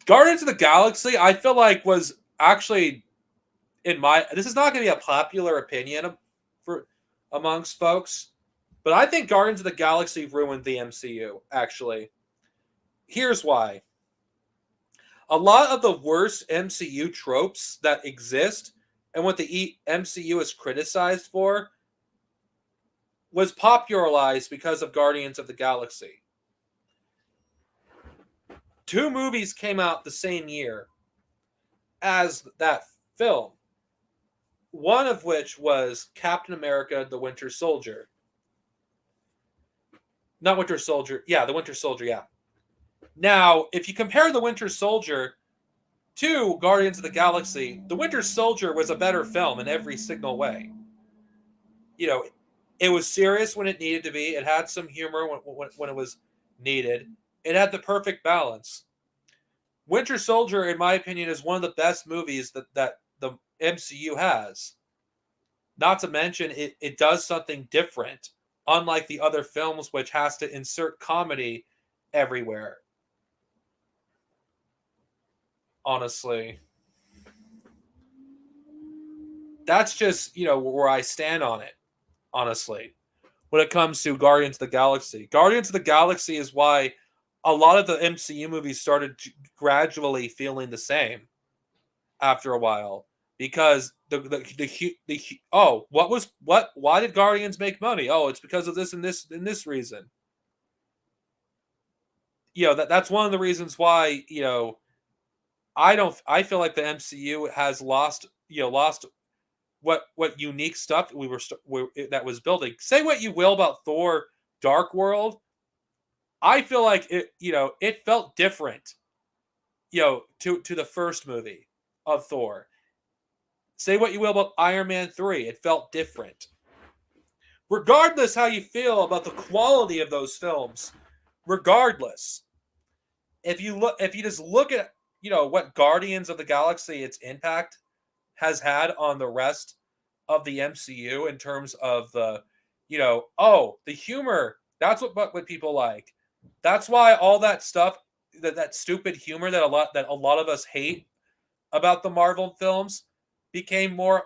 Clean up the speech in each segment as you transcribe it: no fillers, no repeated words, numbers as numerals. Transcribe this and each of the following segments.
Guardians of the Galaxy, I feel like was actually this is not going to be a popular opinion for amongst folks, but I think Guardians of the Galaxy ruined the MCU. Actually, here's why. A lot of the worst MCU tropes that exist and what the MCU is criticized for was popularized because of Guardians of the Galaxy. Two movies came out the same year as that film, one of which was Captain America the Winter Soldier. Not Winter Soldier. Yeah, the Winter Soldier, yeah. Now, if you compare the Winter Soldier to Guardians of the Galaxy, the Winter Soldier was a better film in every single way. You know, it was serious when it needed to be. It had some humor when it was needed. It had the perfect balance. Winter Soldier, in my opinion, is one of the best movies that the MCU has. Not to mention, it does something different, unlike the other films, which has to insert comedy everywhere. Honestly, that's just where I stand on it. Honestly, when it comes to Guardians of the Galaxy, Guardians of the Galaxy is why a lot of the MCU movies started gradually feeling the same after a while, because the oh, why did Guardians make money? Oh, it's because of this and this reason. That's one of the reasons why I feel like the MCU has lost what unique stuff that was building. Say what you will about Thor Dark World, I feel like it felt different to the first movie of Thor. Say what you will about Iron Man 3, it felt different. Regardless how you feel about the quality of those films, regardless, if you just look at what Guardians of the Galaxy, its impact has had on the rest of the MCU in terms of the humor. That's what people like. That's why all that stuff, that stupid humor that a lot of us hate about the Marvel films, became more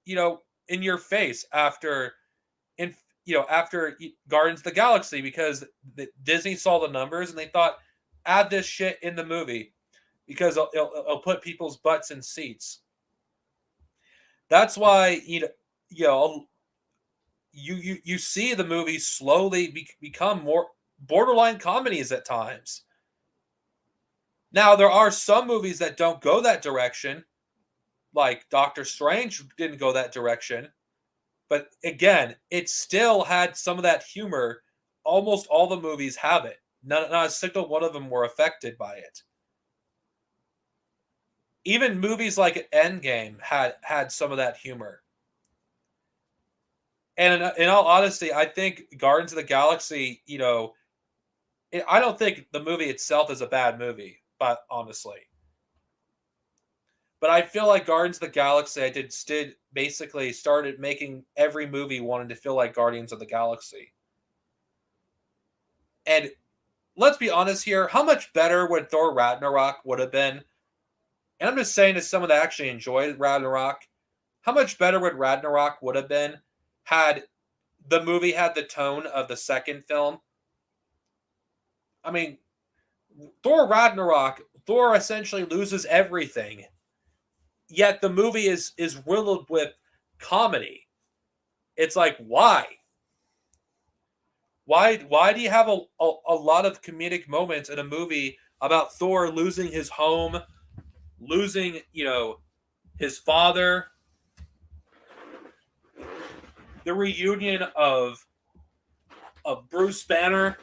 in your face in after Guardians of the Galaxy, because Disney saw the numbers and they thought, add this shit in the movie because it'll put people's butts in seats. That's why you see the movies slowly become more borderline comedies at times. Now there are some movies that don't go that direction, like Doctor Strange didn't go that direction, but again, it still had some of that humor. Almost all the movies have it. Not a single one of them were affected by it. Even movies like Endgame had some of that humor. And in all honesty, I think Guardians of the Galaxy, I don't think the movie itself is a bad movie, but honestly. But I feel like Guardians of the Galaxy, I did basically started making every movie wanted to feel like Guardians of the Galaxy. And let's be honest here, how much better would Thor Ragnarok would have been? And I'm just saying, to someone that actually enjoyed Ragnarok, how much better would Ragnarok would have been had the movie had the tone of the second film? I mean, Thor Ragnarok, Thor essentially loses everything. Yet the movie is riddled with comedy. It's like, why? Why do you have a lot of comedic moments in a movie about Thor losing his home, losing, his father, the reunion of Bruce Banner?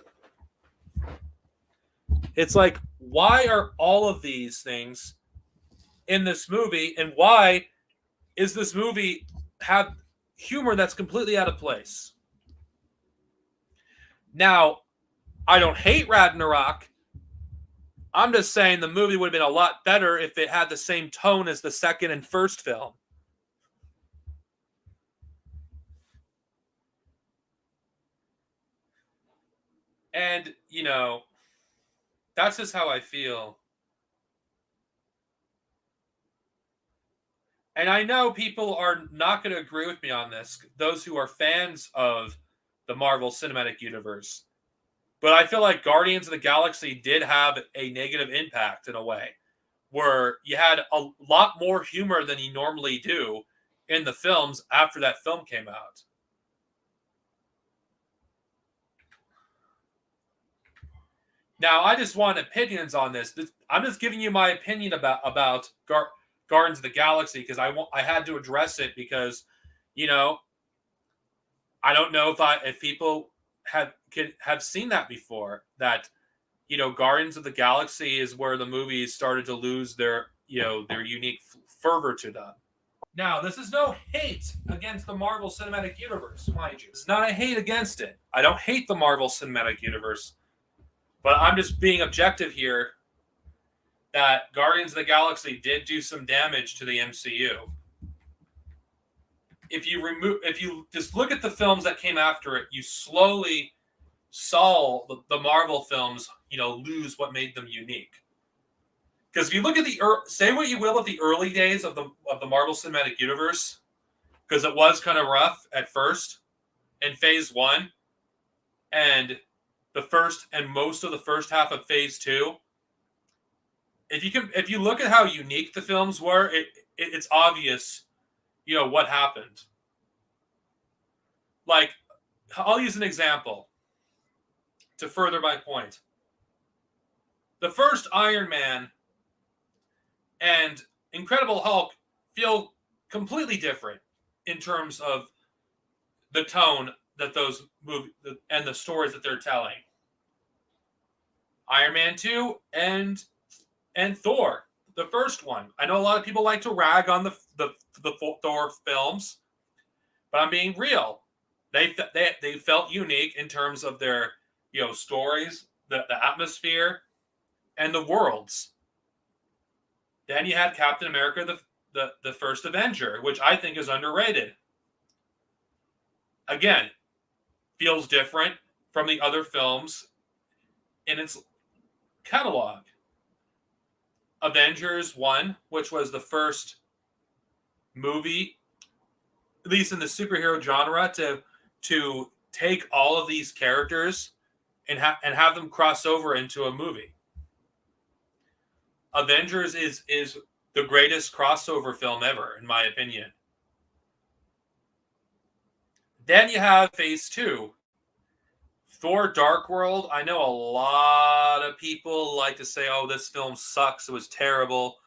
It's like, why are all of these things in this movie, and why is this movie have humor that's completely out of place? Now, I don't hate Ragnarok. I'm just saying the movie would have been a lot better if it had the same tone as the second and first film. And, that's just how I feel. And I know people are not going to agree with me on this, those who are fans of the Marvel Cinematic Universe. But I feel like Guardians of the Galaxy did have a negative impact in a way, where you had a lot more humor than you normally do in the films after that film came out. Now, I just want opinions on this. I'm just giving you my opinion about Guardians of the Galaxy because I had to address it because, you know, I don't know if people have seen that before. That, Guardians of the Galaxy is where the movies started to lose their unique fervor to them. Now, this is no hate against the Marvel Cinematic Universe, mind you. It's not a hate against it. I don't hate the Marvel Cinematic Universe. But I'm just being objective here that Guardians of the Galaxy did do some damage to the MCU. If you just look at the films that came after it, you slowly saw the Marvel films, lose what made them unique. Because if you look at say what you will of the early days of the Marvel Cinematic Universe, because it was kind of rough at first in Phase 1, and the first and most of the first half of Phase 2. If you look at how unique the films were, it's obvious, what happened. Like, I'll use an example to further my point. The first Iron Man and Incredible Hulk feel completely different in terms of the tone that those movies and the stories that they're telling. Iron Man 2 and Thor, the first one. I know a lot of people like to rag on the Thor films, but I'm being real. They felt unique in terms of their stories, the atmosphere, and the worlds. Then you had Captain America, the first Avenger, which I think is underrated. Again, feels different from the other films in its catalog. Avengers 1, which was the first movie, at least in the superhero genre, to take all of these characters and have them cross over into a movie. Avengers is the greatest crossover film ever, in my opinion. Then you have Phase 2. Thor Dark World. I know a lot of people like to say, oh, this film sucks. It was terrible.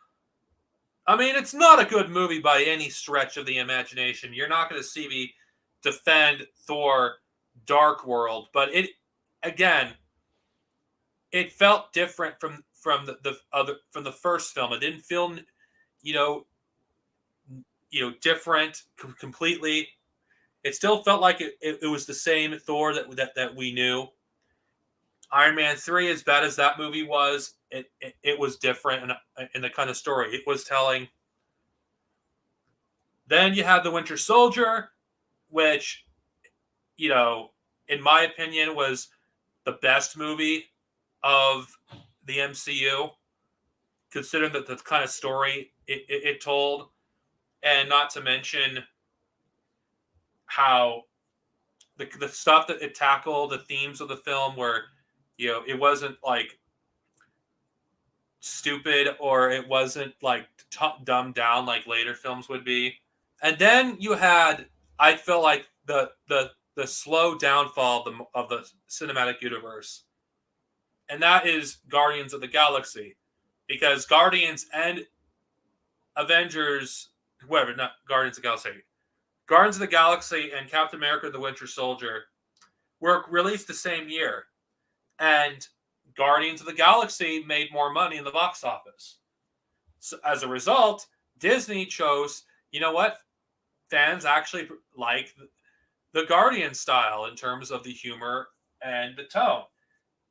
I mean, it's not a good movie by any stretch of the imagination. You're not going to see me defend Thor Dark World. But it felt different from the first film. It didn't feel, different completely. It still felt like it was the same Thor that we knew. Iron Man 3, as bad as that movie was, it was different in the kind of story it was telling. Then you have The Winter Soldier, which, in my opinion, was the best movie of the MCU, considering that the kind of story it told, and not to mention how the stuff that it tackled, the themes of the film were, it wasn't like stupid or it wasn't like dumbed down like later films would be. And then you had, I feel like the slow downfall of the cinematic universe, and that is Guardians of the Galaxy, because Guardians and Avengers, whoever, not Guardians of the Galaxy, Guardians of the Galaxy and Captain America: The Winter Soldier were released the same year, and Guardians of the Galaxy made more money in the box office. So as a result, Disney chose, you know what? Fans actually like the Guardian style in terms of the humor and the tone.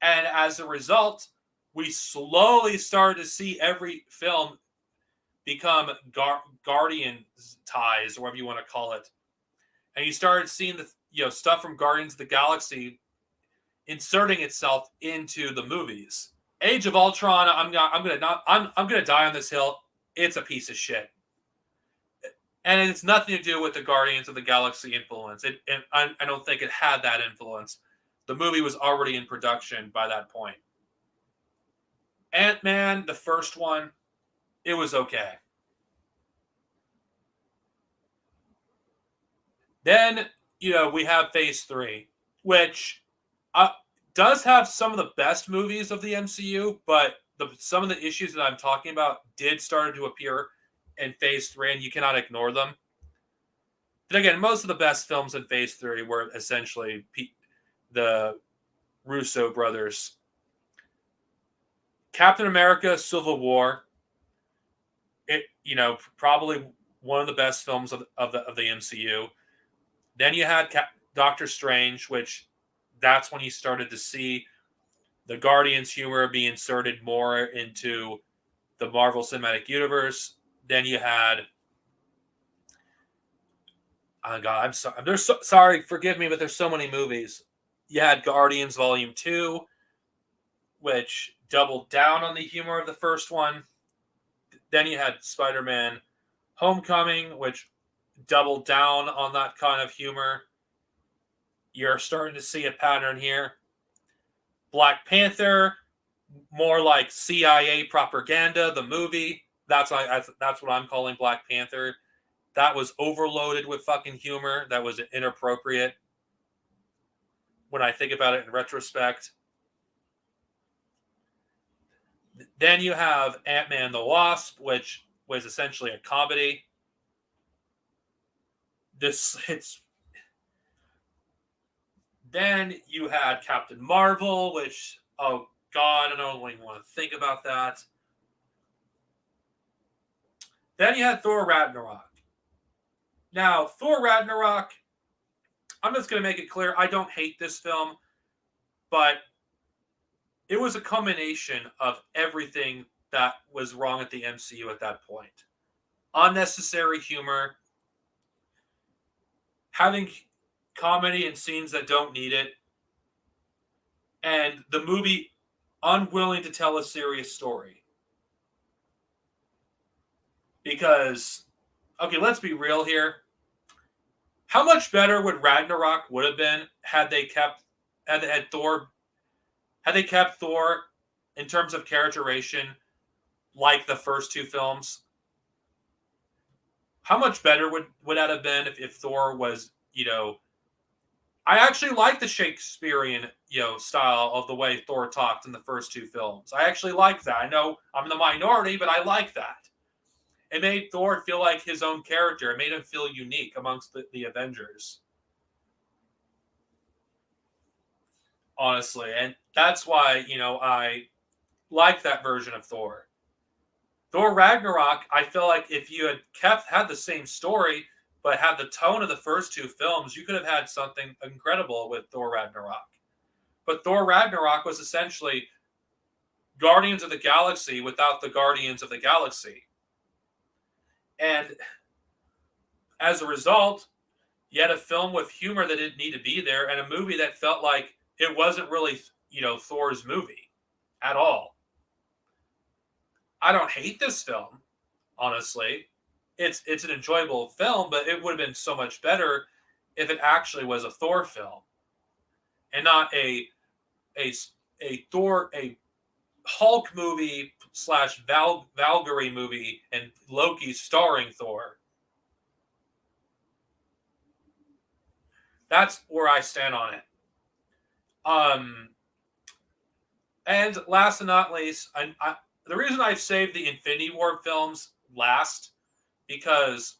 And as a result, we slowly started to see every film become Guardians ties, or whatever you want to call it. And you started seeing the stuff from Guardians of the Galaxy inserting itself into the movies. Age of Ultron, I'm gonna die on this hill. It's a piece of shit. And it's nothing to do with the Guardians of the Galaxy influence. I don't think it had that influence. The movie was already in production by that point. Ant-Man, the first one, it was okay. Then, we have Phase 3, which uh, does have some of the best movies of the MCU, but some of the issues that I'm talking about did start to appear in Phase 3, and you cannot ignore them. But again, most of the best films in Phase 3 were essentially the Russo brothers. Captain America: Civil War, probably one of the best films of the MCU. Then you had Doctor Strange, which that's when you started to see the Guardians humor be inserted more into the Marvel Cinematic Universe. Then you had, oh God, I'm sorry. Sorry, forgive me, but there's so many movies. You had Guardians Volume 2, which doubled down on the humor of the first one. Then you had Spider-Man Homecoming, which doubled down on that kind of humor. You're starting to see a pattern here. Black Panther, more like CIA propaganda, the movie. That's what I'm calling Black Panther. That was overloaded with fucking humor. That was inappropriate when I think about it in retrospect. Then you have Ant-Man the Wasp, which was essentially a comedy. Then you had Captain Marvel, which, oh God, I don't even want to think about that. Then you had Thor Ragnarok. Now, Thor Ragnarok, I'm just going to make it clear, I don't hate this film, but it was a combination of everything that was wrong at the MCU at that point. Unnecessary humor, having comedy in scenes that don't need it, and the movie unwilling to tell a serious story. Because, okay, let's be real here. How much better would Ragnarok would have been had they kept Thor in terms of characterization like the first two films? How much better would that have been if Thor was, I actually like the Shakespearean, style of the way Thor talked in the first two films. I actually like that. I know I'm the minority, but I like that. It made Thor feel like his own character. It made him feel unique amongst the Avengers. Honestly. And that's why, I like that version of Thor. Thor Ragnarok, I feel like if you had the same story, but had the tone of the first two films, you could have had something incredible with Thor Ragnarok. But Thor Ragnarok was essentially Guardians of the Galaxy without the Guardians of the Galaxy. And as a result, you had a film with humor that didn't need to be there and a movie that felt like it wasn't really, Thor's movie at all. I don't hate this film, honestly. It's an enjoyable film, but it would have been so much better if it actually was a Thor film and not a Hulk movie / Valkyrie movie and Loki starring Thor. That's where I stand on it. And last and not least, the reason I've saved the Infinity War films last, because,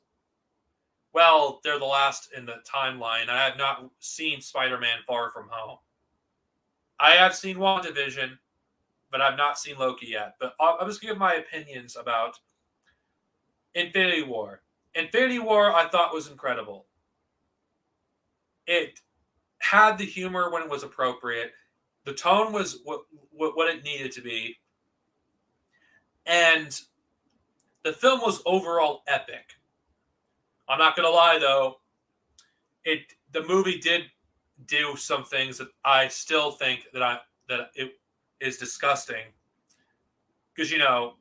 well, they're the last in the timeline. I have not seen Spider-Man Far From Home. I have seen WandaVision, but I've not seen Loki yet. But I'll just give my opinions about Infinity War. Infinity War, I thought, was incredible. It had the humor when it was appropriate. The tone was what it needed to be. And the film was overall epic. I'm not going to lie, though. The movie did do some things that I still think that it is disgusting. Because, you know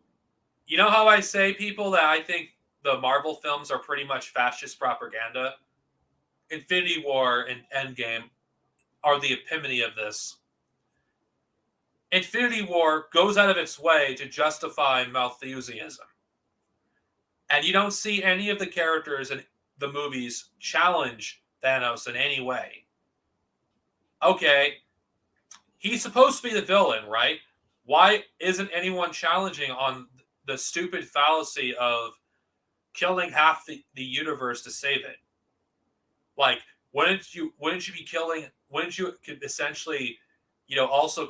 how I say, people, that I think the Marvel films are pretty much fascist propaganda. Infinity War and Endgame are the epitome of this. Infinity War goes out of its way to justify Malthusianism. And you don't see any of the characters in the movies challenge Thanos in any way. Okay, he's supposed to be the villain, right? Why isn't anyone challenging on the stupid fallacy of killing half the universe to save it? Like, wouldn't you be killing? Wouldn't you essentially, also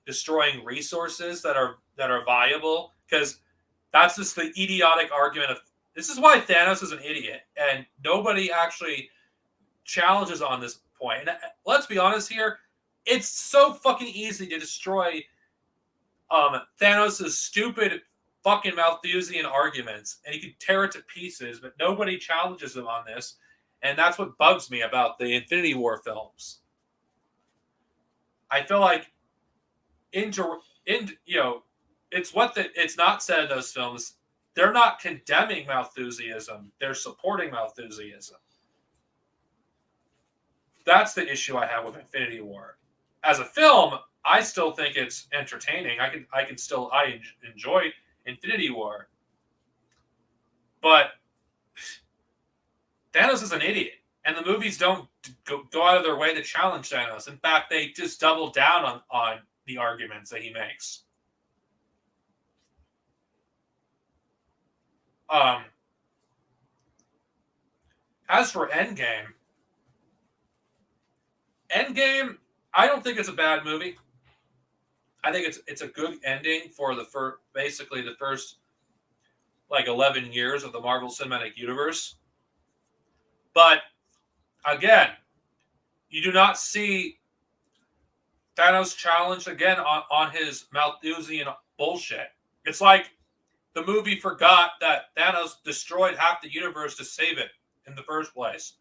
destroying resources that are viable? Because that's just the idiotic argument of this is why Thanos is an idiot, and nobody actually challenges on this point. And let's be honest here, it's so fucking easy to destroy Thanos' stupid fucking Malthusian arguments, and he can tear it to pieces, but nobody challenges him on this, and that's what bugs me about the Infinity War films. I feel like it's not said in those films. They're not condemning Malthusianism; they're supporting Malthusianism. That's the issue I have with Infinity War. As a film, I still think it's entertaining. I enjoy Infinity War, but Thanos is an idiot, and the movies don't go out of their way to challenge Thanos. In fact, they just double down on the arguments that he makes. As for Endgame, I don't think it's a bad movie. I think it's a good ending for basically the first 11 years of the Marvel Cinematic Universe. But again, you do not see Thanos challenged again on his Malthusian bullshit. It's like the movie forgot that Thanos destroyed half the universe to save it in the first place.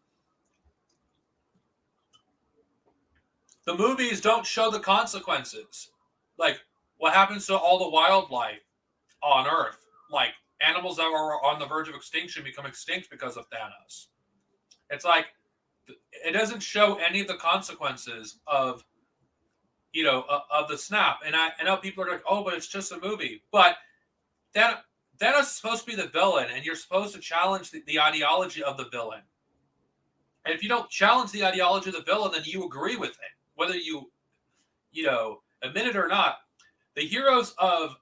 The movies don't show the consequences. Like, what happens to all the wildlife on Earth? Like, animals that were on the verge of extinction become extinct because of Thanos. It's like, it doesn't show any of the consequences of the snap. And I know people are like, oh, but it's just a movie. But Thanos is supposed to be the villain, and you're supposed to challenge the ideology of the villain. And if you don't challenge the ideology of the villain, then you agree with it. Whether you admit it or not. The heroes of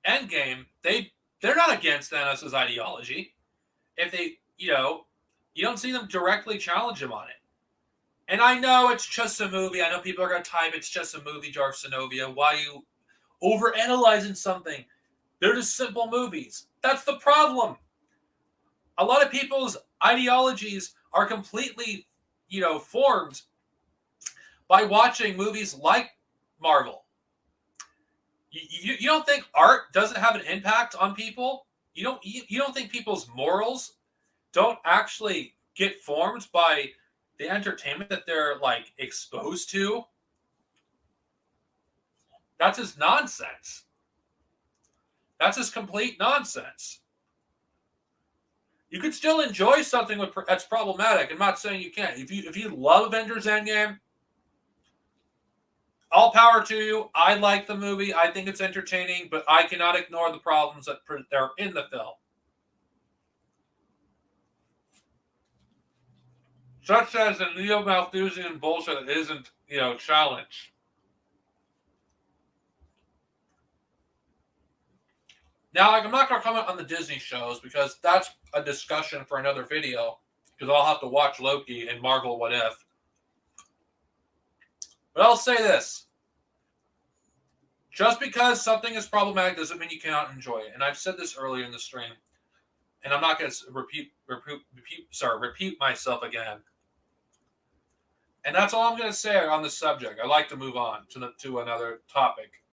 Endgame, they're not against Thanos' ideology. If they, you don't see them directly challenge him on it. And I know it's just a movie. I know people are going to type, it's just a movie, Jar Sinovia. Why are you overanalyzing something? They're just simple movies. That's the problem. A lot of people's ideologies are completely, formed by watching movies like Marvel. You don't think art doesn't have an impact on people? You don't think people's morals don't actually get formed by the entertainment that they're exposed to? That's just nonsense. That's just complete nonsense. You could still enjoy something that's problematic. I'm not saying you can't. If you love Avengers Endgame, all power to you. I like the movie. I think it's entertaining, but I cannot ignore the problems that are in the film. Such as the neo-Malthusian bullshit that isn't, challenged. Now, I'm not going to comment on the Disney shows because that's a discussion for another video. Because I'll have to watch Loki and Marvel What If. But I'll say this. Just because something is problematic doesn't mean you cannot enjoy it. And I've said this earlier in the stream. And I'm not going to repeat myself again. And that's all I'm going to say on this subject. I'd like to move on to another topic.